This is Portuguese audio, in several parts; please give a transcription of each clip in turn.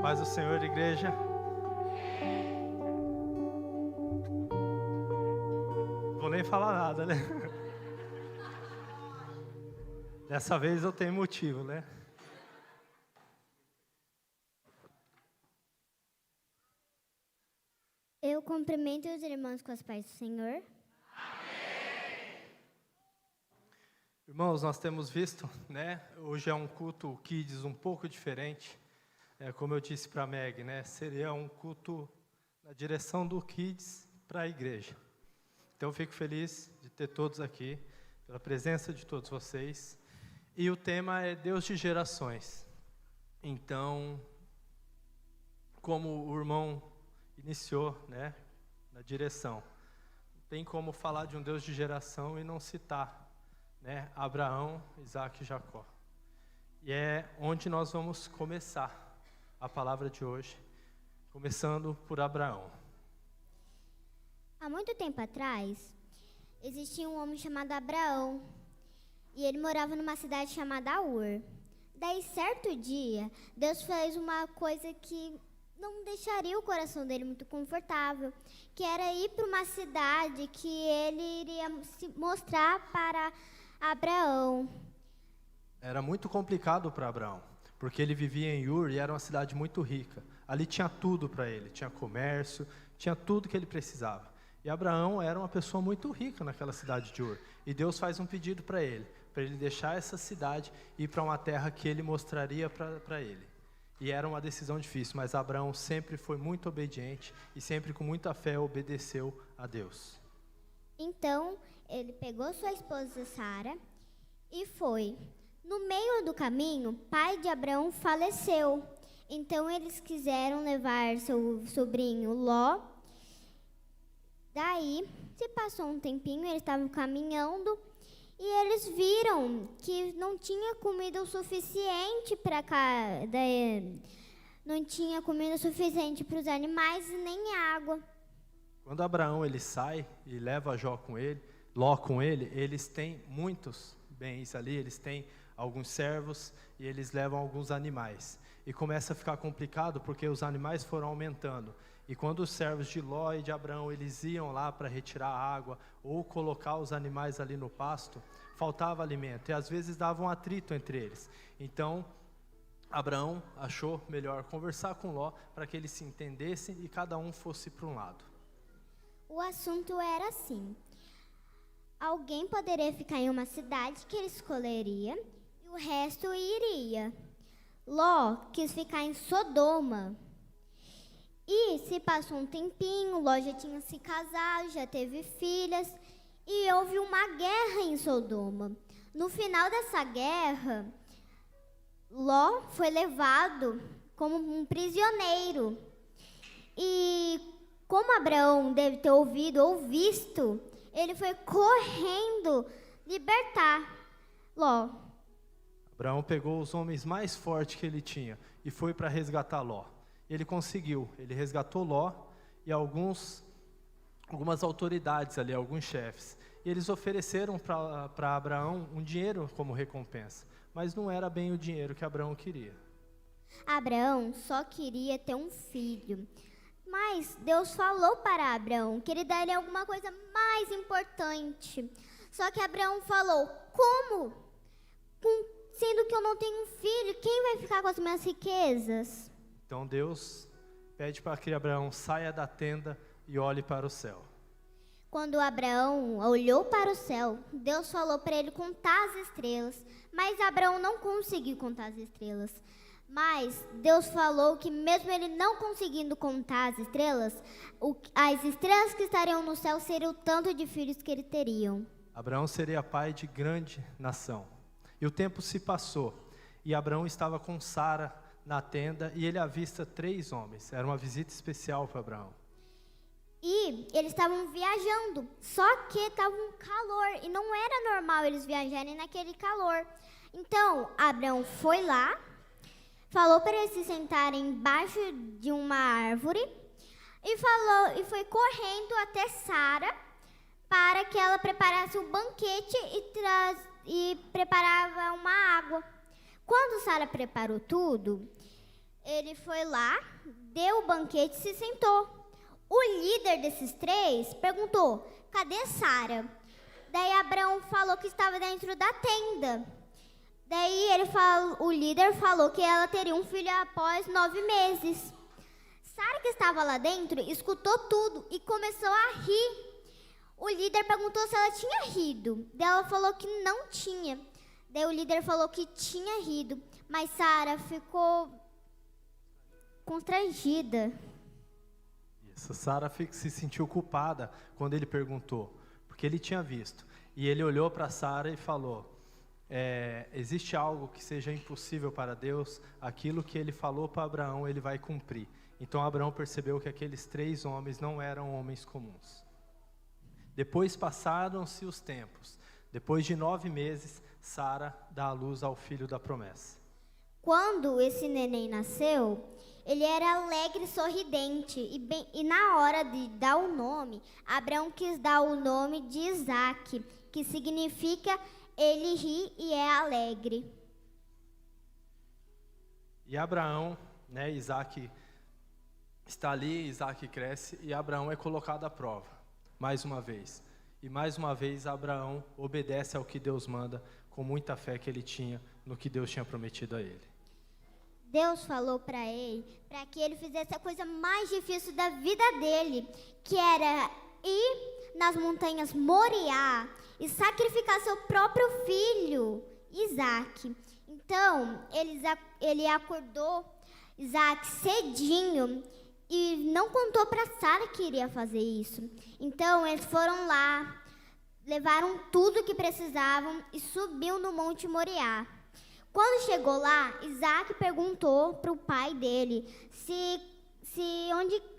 Paz do Senhor, igreja. Vou nem falar nada, né? Dessa vez eu tenho motivo, né? Eu cumprimento os irmãos com as paz do Senhor. Irmãos, nós temos visto, né? Hoje é um culto Kids um pouco diferente. Como eu disse para a Meg, né? Seria um culto na direção do Kids para a igreja. Então eu fico feliz de ter todos aqui, pela presença de todos vocês. E o tema é Deus de gerações. Então, como o irmão iniciou, né? Na direção. Não tem como falar de um Deus de geração e não citar, né, Abraão, Isaac e Jacó. E é onde nós vamos começar a palavra de hoje, começando por Abraão. Há muito tempo atrás, existia um homem chamado Abraão, e ele morava numa cidade chamada Ur. Daí, certo dia, Deus fez uma coisa que não deixaria o coração dele muito confortável, que era ir para uma cidade que ele iria se mostrar para Abraão. Era muito complicado para Abraão, porque ele vivia em Ur e era uma cidade muito rica. Ali tinha tudo para ele, tinha comércio, tinha tudo que ele precisava. E Abraão era uma pessoa muito rica naquela cidade de Ur. E Deus faz um pedido para ele deixar essa cidade e ir para uma terra que ele mostraria para ele. E era uma decisão difícil, mas Abraão sempre foi muito obediente e sempre com muita fé obedeceu a Deus. Então, ele pegou sua esposa Sara e foi. No meio do caminho, o pai de Abraão faleceu. Então, eles quiseram levar seu sobrinho Ló. Daí, se passou um tempinho, eles estavam caminhando e eles viram que não tinha comida o suficiente para não tinha comida suficiente para os animais e nem água. Quando Abraão ele sai e leva Ló com ele, eles têm muitos bens ali, eles têm alguns servos e eles levam alguns animais. E começa a ficar complicado porque os animais foram aumentando. E quando os servos de Ló e de Abraão eles iam lá para retirar água ou colocar os animais ali no pasto, faltava alimento e às vezes dava um atrito entre eles. Então Abraão achou melhor conversar com Ló para que eles se entendessem e cada um fosse para um lado. O assunto era assim: alguém poderia ficar em uma cidade que ele escolheria e o resto iria. Ló quis ficar em Sodoma. E se passou um tempinho, Ló já tinha se casado, já teve filhas e houve uma guerra em Sodoma. No final dessa guerra, Ló foi levado como um prisioneiro. E como Abraão deve ter ouvido ou visto, ele foi correndo libertar Ló. Abraão pegou os homens mais fortes que ele tinha e foi para resgatar Ló. Ele conseguiu, ele resgatou Ló e algumas autoridades ali, alguns chefes. E eles ofereceram para Abraão um dinheiro como recompensa, mas não era bem o dinheiro que Abraão queria. Abraão só queria ter um filho. Mas Deus falou para Abraão que ele daria alguma coisa mais importante. Só que Abraão falou: como? Sendo que eu não tenho um filho, quem vai ficar com as minhas riquezas? Então Deus pede para que Abraão saia da tenda e olhe para o céu. Quando Abraão olhou para o céu, Deus falou para ele contar as estrelas. Mas Abraão não conseguiu contar as estrelas. Mas Deus falou que mesmo ele não conseguindo contar as estrelas que estariam no céu seriam o tanto de filhos que ele teriam. Abraão seria pai de grande nação. E o tempo se passou. E Abraão estava com Sara na tenda e ele avista 3 homens. Era uma visita especial para Abraão. E eles estavam viajando, só que estava um calor e não era normal eles viajarem naquele calor. Então, Abraão foi lá, falou para eles se sentarem embaixo de uma árvore e foi correndo até Sara para que ela preparasse o banquete e preparava uma água. Quando Sara preparou tudo, ele foi lá, deu o banquete e se sentou. O líder desses 3 perguntou: cadê Sara? Daí Abraão falou que estava dentro da tenda. Daí o líder falou que ela teria um filho após 9 meses. Sara, que estava lá dentro, escutou tudo e começou a rir. O líder perguntou se ela tinha rido. Daí ela falou que não tinha. Daí o líder falou que tinha rido, mas Sara ficou constrangida. Isso, Sara se sentiu culpada quando ele perguntou, porque ele tinha visto. E ele olhou para Sara e falou: existe algo que seja impossível para Deus? Aquilo que ele falou para Abraão, ele vai cumprir. Então Abraão percebeu que aqueles 3 homens não eram homens comuns. Depois passaram-se os tempos. Depois de 9 meses, Sara dá à luz ao filho da promessa. Quando esse neném nasceu, ele era alegre e sorridente. E na hora de dar o nome, Abraão quis dar o nome de Isaque, que significa ele ri e é alegre. E Abraão, Isaque está ali, Isaque cresce e Abraão é colocado à prova, mais uma vez. E mais uma vez Abraão obedece ao que Deus manda, com muita fé que ele tinha no que Deus tinha prometido a ele. Deus falou para ele, para que ele fizesse a coisa mais difícil da vida dele, que era ir nas montanhas Moriá e sacrificar seu próprio filho, Isaque. Então, ele acordou Isaque cedinho e não contou para Sara que iria fazer isso. Então, eles foram lá, levaram tudo o que precisavam e subiu no Monte Moriá. Quando chegou lá, Isaque perguntou para o pai dele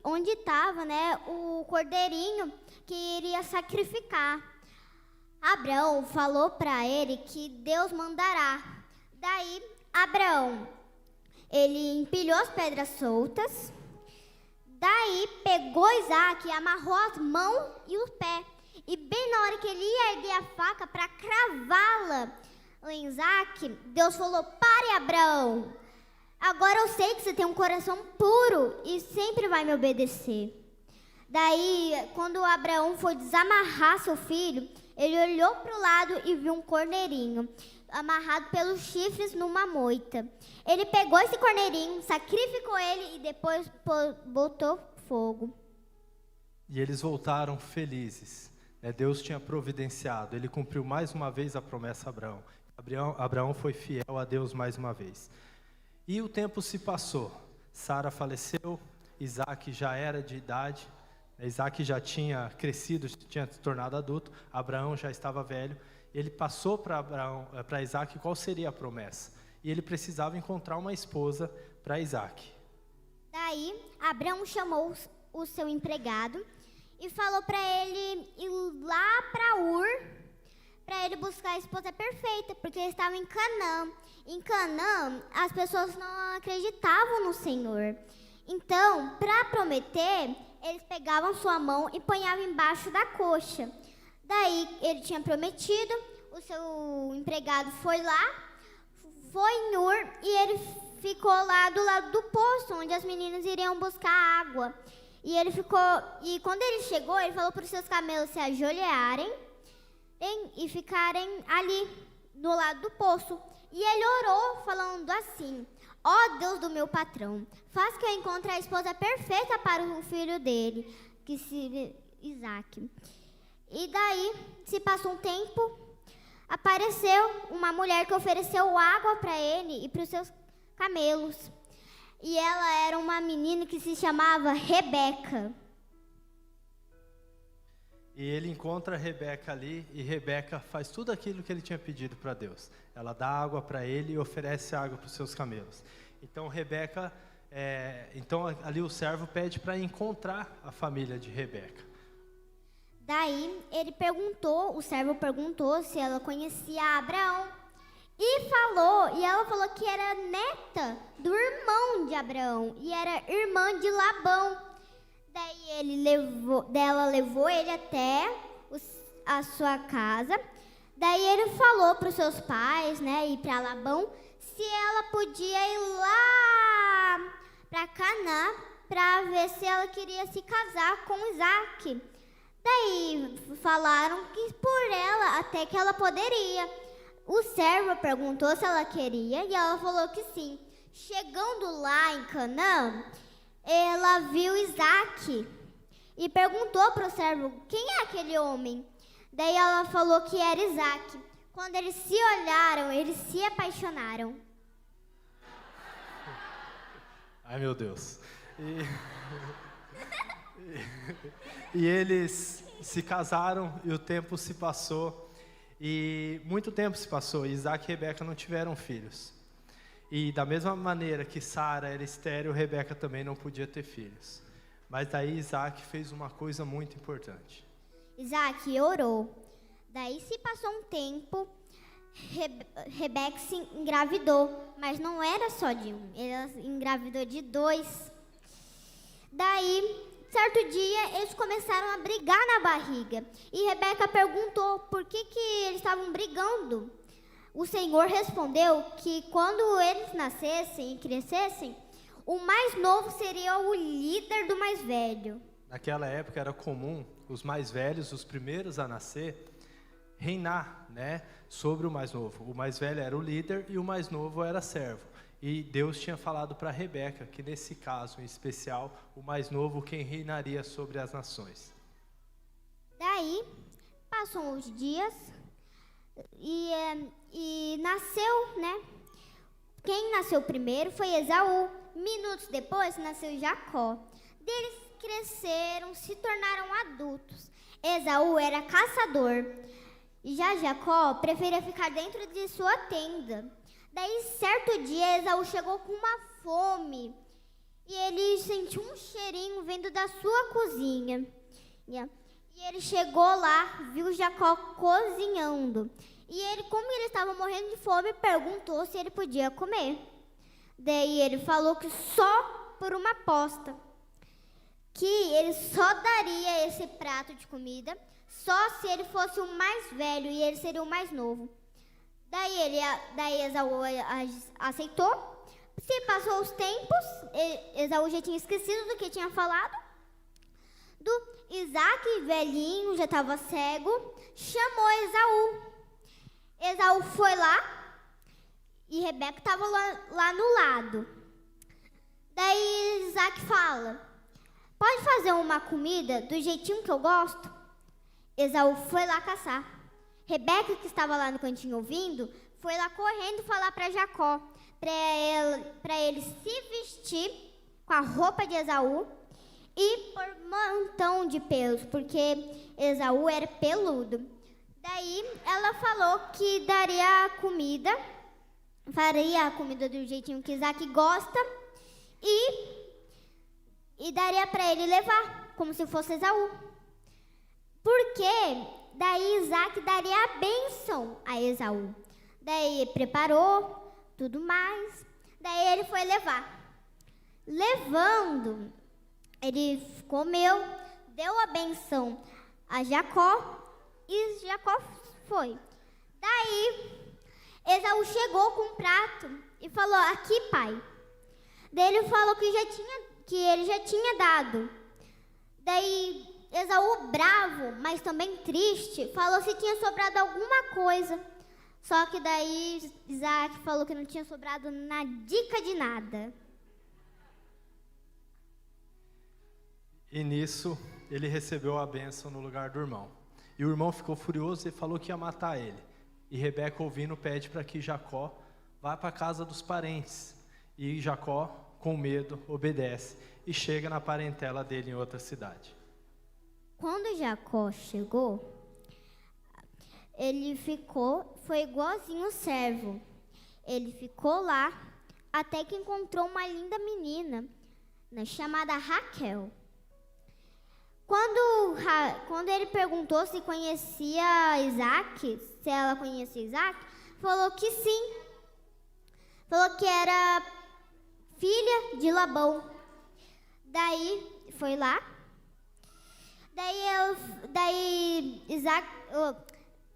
onde estava, o cordeirinho que iria sacrificar. Abraão falou para ele que Deus mandará. Daí, Abraão, ele empilhou as pedras soltas. Daí, pegou Isaque e amarrou as mãos e os pés. E bem na hora que ele ia erguer a faca para cravá-la em Isaque, Deus falou: pare, Abraão. Agora eu sei que você tem um coração puro e sempre vai me obedecer. Daí, quando Abraão foi desamarrar seu filho, ele olhou para o lado e viu um corneirinho amarrado pelos chifres numa moita. Ele pegou esse corneirinho, sacrificou ele e depois botou fogo. E eles voltaram felizes. Deus tinha providenciado. Ele cumpriu mais uma vez a promessa a Abraão. Abraão foi fiel a Deus mais uma vez. E o tempo se passou. Sara faleceu, Isaque já era de idade, Isaque já tinha crescido, tinha se tornado adulto, Abraão já estava velho. Ele passou para Isaque qual seria a promessa. E ele precisava encontrar uma esposa para Isaque. Daí, Abraão chamou o seu empregado e falou para ele ir lá para Ur, para ele buscar a esposa perfeita, porque ele estava em Canaã. Em Canaã, as pessoas não acreditavam no Senhor. Então, para prometer, eles pegavam sua mão e punhavam embaixo da coxa. Daí, ele tinha prometido, o seu empregado foi lá, foi em Ur, e ele ficou lá do lado do poço, onde as meninas iriam buscar água. E quando ele chegou, ele falou para os seus camelos se ajoelharem e ficarem ali, do lado do poço. E ele orou, falando assim: ó Deus do meu patrão, faz que eu encontre a esposa perfeita para o filho dele, Isaque. E daí, se passou um tempo, apareceu uma mulher que ofereceu água para ele e para os seus camelos. E ela era uma menina que se chamava Rebeca. E ele encontra Rebeca ali, e Rebeca faz tudo aquilo que ele tinha pedido para Deus. Ela dá água para ele e oferece água para os seus camelos. Então Rebeca, ali o servo pede para encontrar a família de Rebeca. Daí o servo perguntou se ela conhecia Abraão. E ela falou que era neta do irmão de Abraão e era irmã de Labão. Daí ela levou ele até a sua casa. Daí ele falou para os seus pais, e para Labão, se ela podia ir lá para Canaã para ver se ela queria se casar com Isaac. Daí falaram que por ela até que ela poderia. O servo perguntou se ela queria e ela falou que sim. Chegando lá em Canaã, ela viu Isaac e perguntou para o servo: quem é aquele homem? Daí ela falou que era Isaac. Quando eles se olharam, eles se apaixonaram. Ai, meu Deus. E eles se casaram e o tempo se passou. E muito tempo se passou. Isaac e Rebeca não tiveram filhos. E da mesma maneira que Sara era estéril, Rebeca também não podia ter filhos. Mas daí Isaac fez uma coisa muito importante. Isaac orou. Daí se passou um tempo, Rebeca se engravidou. Mas não era só de um, ela engravidou de 2. Daí, certo dia, eles começaram a brigar na barriga. E Rebeca perguntou por que eles estavam brigando. O Senhor respondeu que quando eles nascessem e crescessem, o mais novo seria o líder do mais velho. Naquela época era comum os mais velhos, os primeiros a nascer, reinar, né, sobre o mais novo. O mais velho era o líder e o mais novo era servo. E Deus tinha falado para Rebeca que nesse caso em especial, o mais novo quem reinaria sobre as nações. Daí, passam os dias e nasceu, né? Quem nasceu primeiro foi Esaú. Minutos depois nasceu Jacó. Eles cresceram, se tornaram adultos. Esaú era caçador. E já Jacó preferia ficar dentro de sua tenda. Daí, certo dia, Esaú chegou com uma fome. E ele sentiu um cheirinho vindo da sua cozinha. E ele chegou lá, viu Jacó cozinhando. E ele, como ele estava morrendo de fome, perguntou se ele podia comer. Daí ele falou que só por uma aposta. Que ele só daria esse prato de comida só se ele fosse o mais velho e ele seria o mais novo. Daí Esaú aceitou. Se passou os tempos, Esaú já tinha esquecido do que tinha falado. Isaac, velhinho, já estava cego, chamou Esaú. Esaú foi lá e Rebeca estava lá no lado. Daí Isaac fala: pode fazer uma comida do jeitinho que eu gosto? Esaú foi lá caçar. Rebeca, que estava lá no cantinho ouvindo, foi lá correndo falar para Jacó, para ele se vestir com a roupa de Esaú e por montão de pelos, porque Esaú era peludo. Daí ela falou que daria a comida, faria a comida do jeitinho que Isaac gosta e daria para ele levar, como se fosse Esaú. Porque daí Isaac daria a bênção a Esaú. Daí ele preparou tudo mais, daí ele foi levar. Levando, ele comeu, deu a benção a Jacó e Jacó foi. Daí, Esaú chegou com um prato e falou: aqui, pai. Daí ele falou que ele já tinha dado. Daí, Esaú, bravo, mas também triste, falou se tinha sobrado alguma coisa. Só que daí, Isaac falou que não tinha sobrado na dica de nada. E nisso, ele recebeu a bênção no lugar do irmão. E o irmão ficou furioso e falou que ia matar ele. E Rebeca, ouvindo, pede para que Jacó vá para a casa dos parentes. E Jacó, com medo, obedece e chega na parentela dele em outra cidade. Quando Jacó chegou, foi igualzinho o servo. Ele ficou lá até que encontrou uma linda menina, chamada Raquel. Quando ele perguntou se conhecia Isaac, se ela conhecia Isaac, falou que sim. Falou que era filha de Labão. Daí foi lá.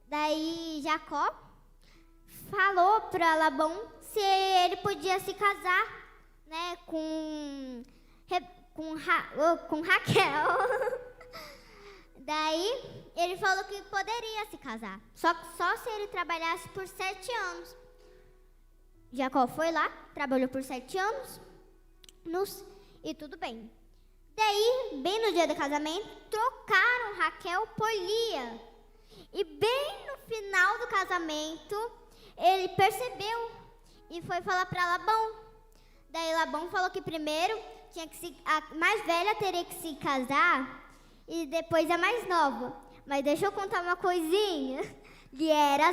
Daí Jacó falou para Labão se ele podia se casar né, com Raquel. Daí, ele falou que poderia se casar, só se ele trabalhasse por 7 anos. Jacó foi lá, trabalhou por 7 anos, e tudo bem. Daí, bem no dia do casamento, trocaram Raquel por Lia. E bem no final do casamento, ele percebeu e foi falar para Labão. Daí Labão falou que primeiro a mais velha teria que se casar e depois a mais nova. Mas deixa eu contar uma coisinha. Lhe era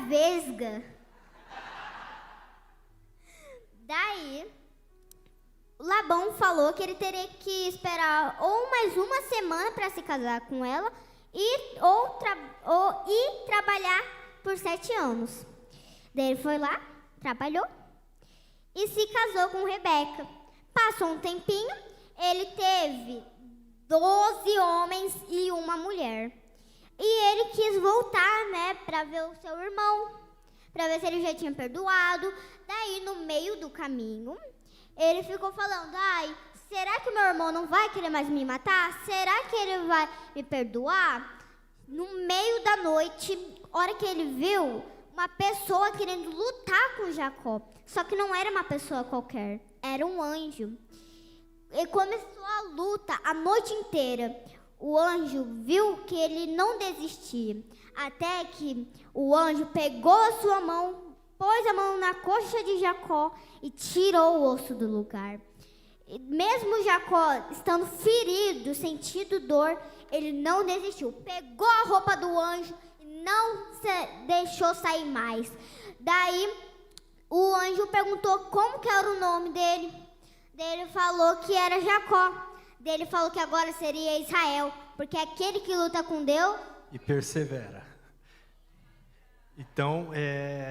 vesga. Daí, Labão falou que ele teria que esperar ou mais uma semana para se casar com ela e trabalhar por 7 anos. Daí ele foi lá, trabalhou e se casou com Rebeca. Passou um tempinho, ele teve 12 homens e uma mulher. E ele quis voltar, né, para ver o seu irmão, para ver se ele já tinha perdoado. Daí, no meio do caminho, ele ficou falando: ai, será que meu irmão não vai querer mais me matar? Será que ele vai me perdoar? No meio da noite, hora que ele viu uma pessoa querendo lutar com Jacó. Só que não era uma pessoa qualquer, era um anjo. E começou a luta a noite inteira. O anjo viu que ele não desistia, até que o anjo pegou a sua mão, pôs a mão na coxa de Jacó e tirou o osso do lugar. E mesmo Jacó estando ferido, sentindo dor, ele não desistiu. Pegou a roupa do anjo e não deixou sair mais. Daí o anjo perguntou como que era o nome dele. Daí ele falou que era Jacó. Daí ele falou que agora seria Israel, porque é aquele que luta com Deus e persevera. Então,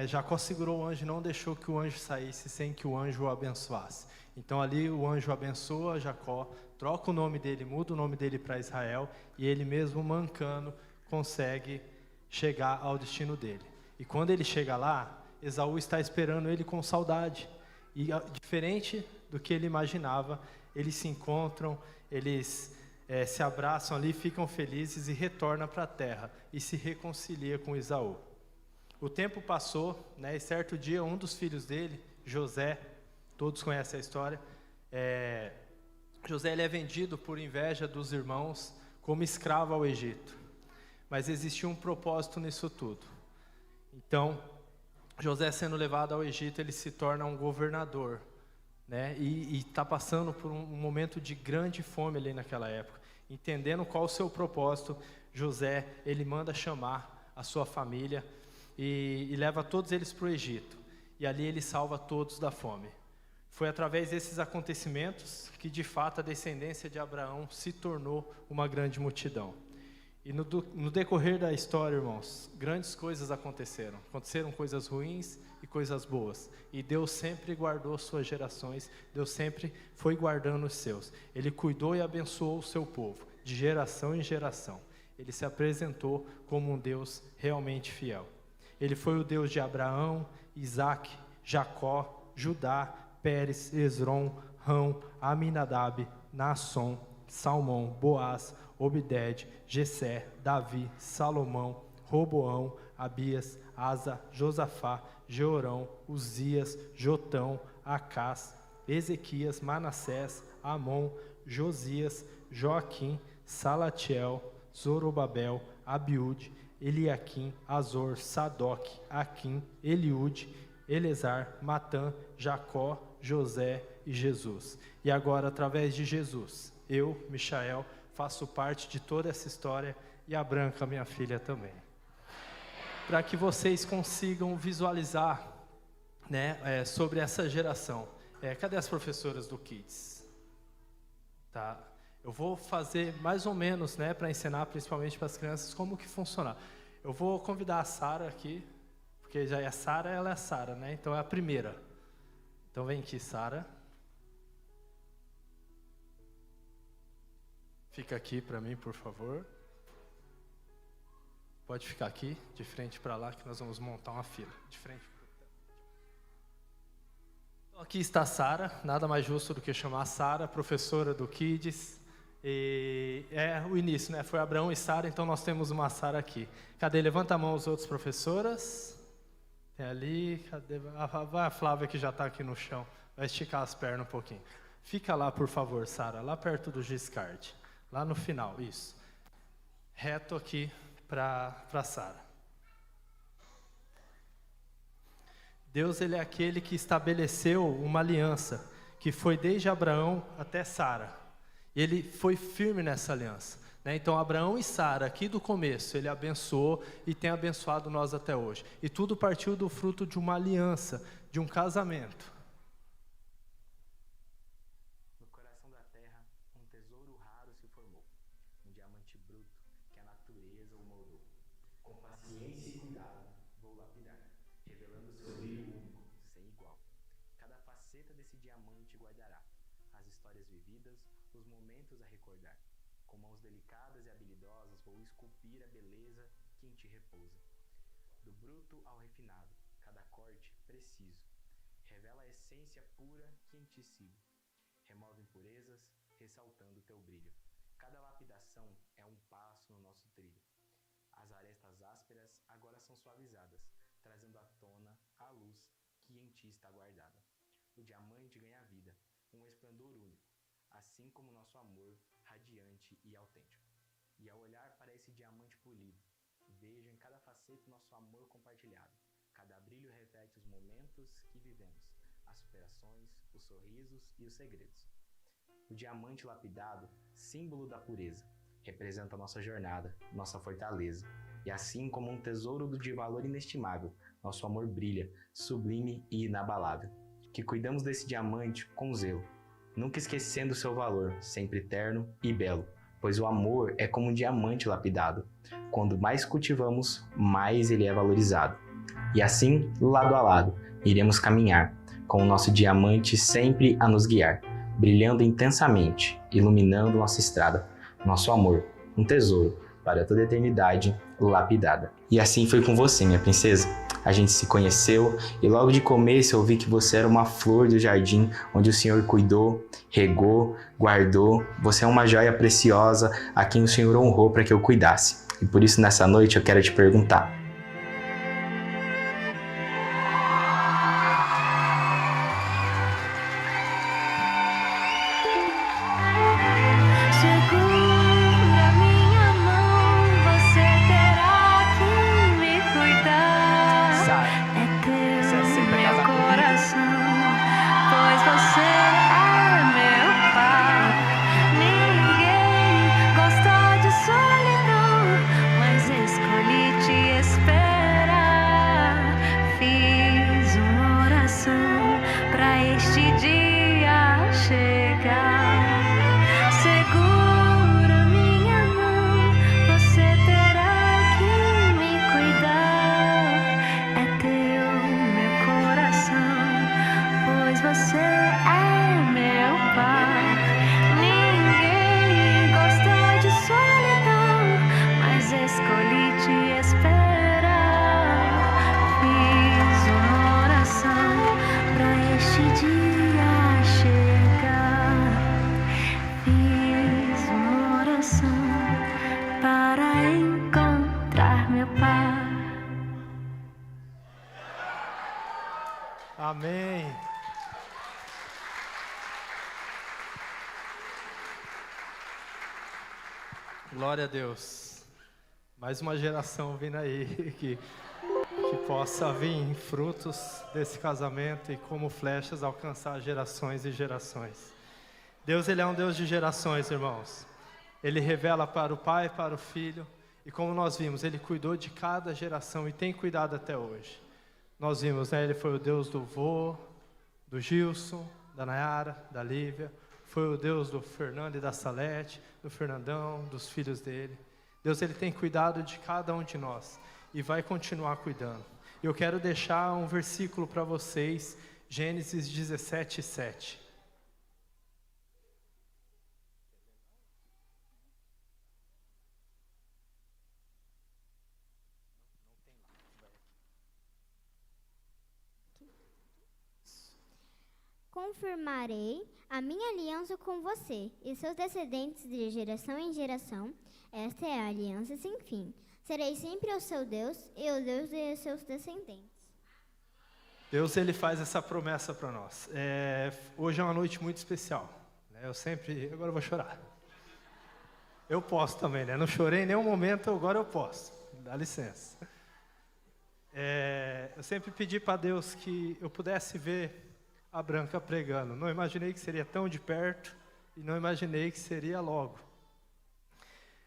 Jacó segurou o anjo e não deixou que o anjo saísse sem que o anjo o abençoasse. Então, ali o anjo abençoa Jacó, troca o nome dele, muda o nome dele para Israel, e ele mesmo mancando consegue chegar ao destino dele. E quando ele chega lá, Esaú está esperando ele com saudade. E diferente do que ele imaginava, eles se encontram, eles se abraçam ali, ficam felizes e retornam para a terra e se reconcilia com Esaú. O tempo passou, né, e certo dia um dos filhos dele, José, todos conhecem a história, José ele é vendido por inveja dos irmãos como escravo ao Egito. Mas existia um propósito nisso tudo. Então, José sendo levado ao Egito, ele se torna um governador, né? E está passando por um momento de grande fome ali naquela época. Entendendo qual o seu propósito, José, ele manda chamar a sua família e leva todos eles para o Egito. E ali ele salva todos da fome. Foi através desses acontecimentos que, de fato, a descendência de Abraão se tornou uma grande multidão. E no decorrer da história, irmãos, grandes coisas aconteceram. Aconteceram coisas ruins e coisas boas. E Deus sempre guardou suas gerações, Deus sempre foi guardando os seus. Ele cuidou e abençoou o seu povo, de geração em geração. Ele se apresentou como um Deus realmente fiel. Ele foi o Deus de Abraão, Isaac, Jacó, Judá, Pérez, Esrom, Rão, Aminadab, Naasson, Salmão, Boaz, Obed, Jessé, Davi, Salomão, Roboão, Abias, Asa, Josafá, Jeorão, Uzias, Jotão, Acás, Ezequias, Manassés, Amon, Josias, Joaquim, Salatiel, Zorobabel, Abiúde, Eliaquim, Azor, Sadoc, Aquim, Eliúde, Elezar, Matã, Jacó, José e Jesus. E agora, através de Jesus, eu, Michael, faço parte de toda essa história e a Branca, minha filha, também. Para que vocês consigam visualizar, né, sobre essa geração. Cadê as professoras do Kids? Tá. Eu vou fazer mais ou menos, né, para ensinar principalmente para as crianças como que funciona. Eu vou convidar a Sara aqui, porque já é a Sara, ela é a Sara, né? Então é a primeira. Então vem aqui, Sara. Fica aqui para mim, por favor. Pode ficar aqui, de frente para lá, que nós vamos montar uma fila. De frente. Aqui está Sara, nada mais justo do que chamar Sara, professora do Kids. E é o início, né? Foi Abraão e Sara, então nós temos uma Sara aqui. Cadê? Levanta a mão as outras professoras. Tem ali, cadê? A Flávia que já está aqui no chão. Vai esticar as pernas um pouquinho. Fica lá, por favor, Sara, lá perto do Giscard. Lá no final, isso. Reto aqui para Sara. Deus, ele é aquele que estabeleceu uma aliança, que foi desde Abraão até Sara. E ele foi firme nessa aliança, né? Então, Abraão e Sara, aqui do começo, ele abençoou e tem abençoado nós até hoje. E tudo partiu do fruto de uma aliança, de um casamento. No coração da terra, um tesouro raro se formou, um diamante bruto que a natureza o moldou. Com paciência e cuidado, vou lapidar, revelando seu brilho único, sem igual. Cada faceta desse diamante guardará as histórias vividas, os momentos a recordar. Com mãos delicadas e habilidosas, vou esculpir a beleza que em ti repousa. Do bruto ao refinado, cada corte preciso revela a essência pura que em ti sigo. Remove impurezas, ressaltando teu brilho. Cada lapidação é um passo no nosso trilho. As arestas ásperas agora são suavizadas, trazendo à tona a luz que em ti está guardada. O diamante ganha vida, um esplendor único, assim como nosso amor radiante e autêntico. E ao olhar para esse diamante polido, vejo em cada faceta nosso amor compartilhado. Cada brilho reflete os momentos que vivemos, as superações, os sorrisos e os segredos. O diamante lapidado, símbolo da pureza, representa nossa jornada, nossa fortaleza. E assim como um tesouro de valor inestimável, nosso amor brilha, sublime e inabalável. Que cuidamos desse diamante com zelo, nunca esquecendo seu valor, sempre terno e belo. Pois o amor é como um diamante lapidado. Quando mais cultivamos, mais ele é valorizado. E assim, lado a lado, iremos caminhar, com o nosso diamante sempre a nos guiar, brilhando intensamente, iluminando nossa estrada. Nosso amor, um tesouro, para toda a eternidade, lapidada. E assim foi com você, minha princesa. A gente se conheceu e logo de começo eu vi que você era uma flor do jardim onde o Senhor cuidou, regou, guardou. Você é uma joia preciosa a quem o Senhor honrou para que eu cuidasse. E por isso nessa noite eu quero te perguntar: segura minha mão, você terá que me cuidar. Sara, É teu você aceita meu casar comigo? coração, pois você é meu pai. Ninguém gosta de solidão, mas escolhi te esperar. Fiz uma oração pra este dia chegar. Segura minha mão, você terá que me cuidar. É teu meu coração, pois você é meu pai. Ninguém gosta de solidão, mas escolhi te esperar. Fiz uma oração pra este dia chegar. Fiz uma oração para encontrar meu pai. Amém. Glória a Deus. Mais uma geração vindo aí que possa vir frutos desse casamento e como flechas alcançar gerações e gerações. Deus, ele é um Deus de gerações, irmãos. Ele revela para o Pai, para o Filho, e como nós vimos, ele cuidou de cada geração e tem cuidado até hoje. Nós vimos, né? Ele foi o Deus do vô, do Gilson, da Nayara, da Lívia. Foi o Deus do Fernando e da Salete, do Fernandão, dos filhos dele. Deus, ele tem cuidado de cada um de nós e vai continuar cuidando. Eu quero deixar um versículo para vocês, Gênesis 17, 7. confirmarei a minha aliança com você e seus descendentes de geração em geração. Esta é a aliança sem fim. Serei sempre o seu Deus e o Deus de seus descendentes. Deus, ele faz essa promessa para nós. Hoje é uma noite muito especial. Agora eu vou chorar. Eu posso também, né? Não chorei em nenhum momento, agora eu posso. Dá licença. Eu sempre pedi para Deus que eu pudesse ver a Branca pregando. Não imaginei que seria tão de perto e não imaginei que seria logo.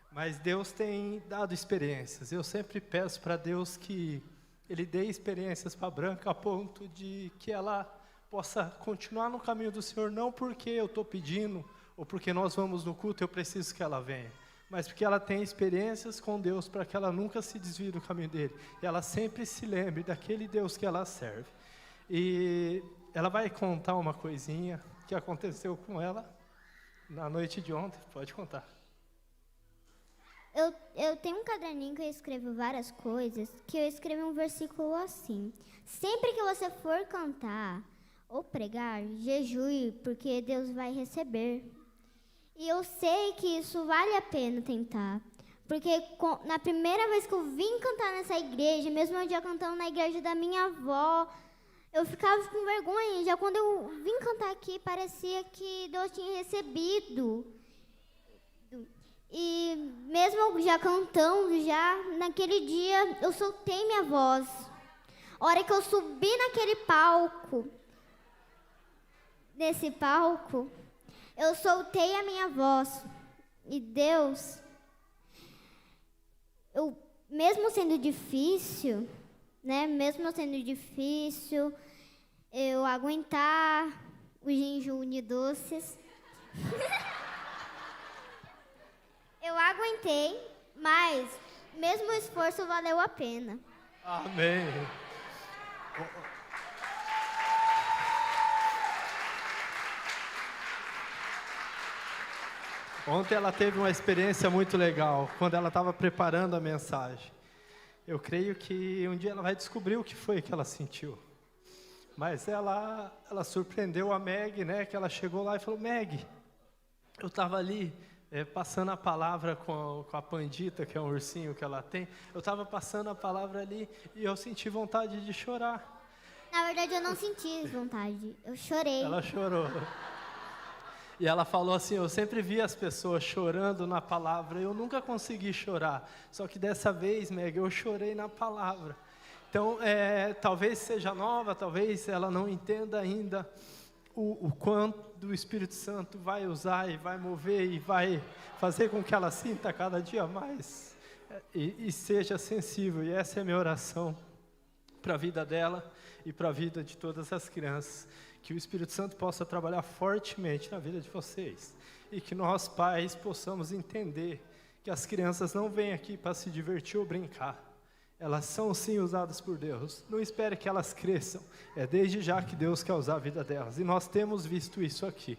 Mas Deus tem dado experiências. Eu sempre peço para Deus que Ele dê experiências para a Branca a ponto de que ela possa continuar no caminho do Senhor, não porque eu estou pedindo ou porque nós vamos no culto, eu preciso que ela venha, mas porque ela tem experiências com Deus para que ela nunca se desvie do caminho dele. E ela sempre se lembre daquele Deus que ela serve. E ela vai contar uma coisinha que aconteceu com ela na noite de ontem. Pode contar. Eu tenho um caderninho que eu escrevo várias coisas, que eu escrevo um versículo assim: sempre que você for cantar ou pregar, jejue, porque Deus vai receber. E eu sei que isso vale a pena tentar, porque na primeira vez que eu vim cantar nessa igreja, mesmo eu já cantando na igreja da minha avó, eu ficava com vergonha. Já quando eu vim cantar aqui, parecia que Deus tinha recebido. E mesmo eu já cantando, naquele dia, eu soltei minha voz. A hora que eu subi nesse palco, eu soltei a minha voz. E Deus, mesmo sendo difícil, eu aguentar o jejum de doces. Eu aguentei, mas mesmo o esforço valeu a pena. Amém. Ontem ela teve uma experiência muito legal, quando ela estava preparando a mensagem. Eu creio que um dia ela vai descobrir o que foi que ela sentiu. Mas ela surpreendeu a Meg, né? Que ela chegou lá e falou: Meg, eu estava ali passando a palavra com a Pandita, que é um ursinho que ela tem. Eu estava passando a palavra ali e eu senti vontade de chorar. Na verdade, eu não senti vontade, eu chorei. Ela chorou. E ela falou assim: eu sempre vi as pessoas chorando na palavra, eu nunca consegui chorar. Só que dessa vez, Meg, eu chorei na palavra. Então, talvez seja nova, talvez ela não entenda ainda o quanto o Espírito Santo vai usar e vai mover e vai fazer com que ela sinta cada dia mais e seja sensível. E essa é a minha oração para a vida dela e para a vida de todas as crianças. Que o Espírito Santo possa trabalhar fortemente na vida de vocês. E que nós, pais, possamos entender que as crianças não vêm aqui para se divertir ou brincar. Elas são sim usadas por Deus. Não espere que elas cresçam. É desde já que Deus quer usar a vida delas. E nós temos visto isso aqui.